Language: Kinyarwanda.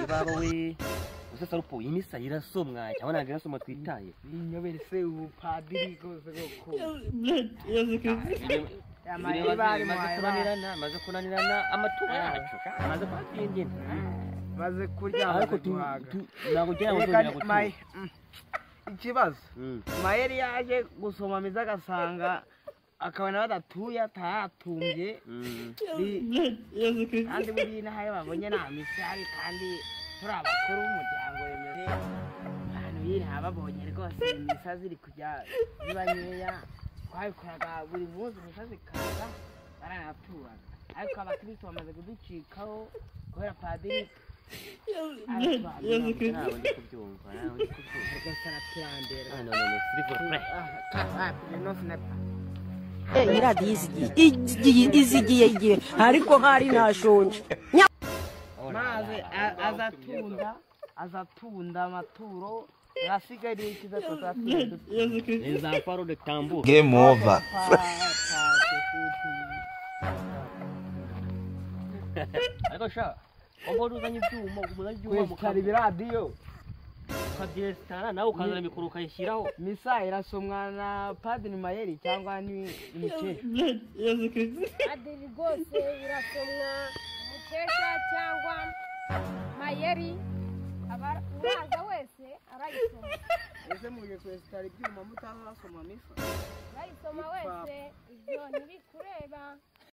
baba we usasa rupo imisa irasomwa cyangwa ntabwo irasomwa twitaye inyobere se ubupadiri rwose koko maze kunanirana amatungo yacu maze kwatindina maze kurya ariko ntabwo ujya ngo ikibazo Mayeri yaje gusoma miza agasanga akabona badatuye atatumbye kandi muri nahaye babonye nta misari kandi turi abakuru b'umuryango wemeze ahantu yiri hababonye rwose imisazi iri kujya ziba nkeya twabikoraga buri munsi imisazi ikaza baranaturaga ariko abakristo bamaze kuducikaho kubera padiri izigiye ariko hari nashonje maze azatunda amaturo asigaye ikiza game over ariko sha Ombora uzanye ibyuma mukari biradiyo ukabyesitara nawe ukazana mikoro ukayishyiraho misa irasomwa na Padiri Mayeri cyangwa ni Mukesha Padiri rwose irasomwa Mukesha cyangwa Mayeri uraza wese arayisoma ese muje kwesitara ibyuma mutazasoma misa arayisoma wese ibyo ntibikureba